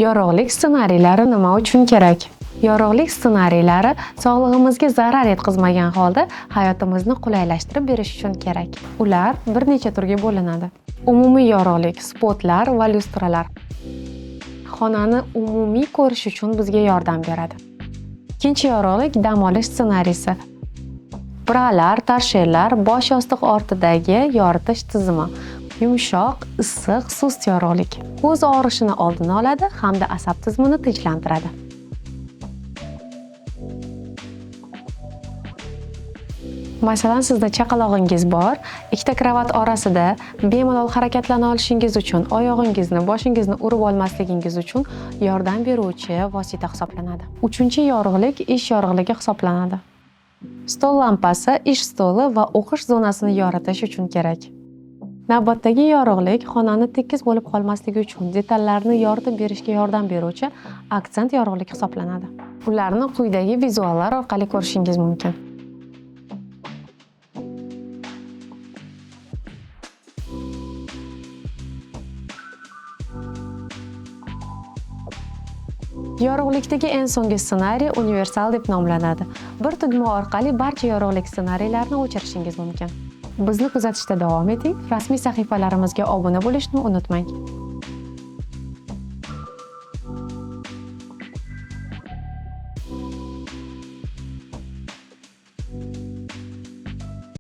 Yorug'lik ssenariylari nima uchun kerak? Yorug'lik ssenariylari sog'lig'imizga zarar yetkazmagan holda hayotimizni qulaylashtirib berish uchun kerak. Ular bir necha turga bo'linadi. Umumiy yorug'lik, spotlar va lyustralar. Xonani umumiy ko'rish uchun bizga yordam beradi. Ikkinchi yorug'lik dam olish ssenariysi. Bralar, torshellar, bosh yostiq ortidagi yoritish tizimi. Yumshoq, issiq, sust yorug'lik. Ko'z og'rishini oldini oladi hamda asab tizimini tinchlantiradi. Masalan, sizda chaqalog'ingiz bor, ikkita kravat orasida bemalol harakatlana olishingiz uchun, oyog'ingizni, boshingizni urib olmasligingiz uchun yordam beruvchi vosita hisoblanadi. Uchinchi yorug'lik ish yorug'ligi hisoblanadi. Stol lampasi ish stoli va o'qish zonasini yoritish uchun kerak. Navbatdagi yorug'lik xonani tekis bo'lib qolmasligi uchun detallarni yoritib berishga yordam beruvchi aksent yorug'lik hisoblanadi. Ularni quyidagi vizuallar orqali ko'rishingiz mumkin. Yorug'likdagi eng so'nggi ssenariy universal deb nomlanadi. Bir tugma orqali barcha yorug'lik ssenariylarini o'chirishingiz mumkin. Bizni kuzatishda davom eting. Rasmiy sahifalarimizga obuna bo'lishni unutmang.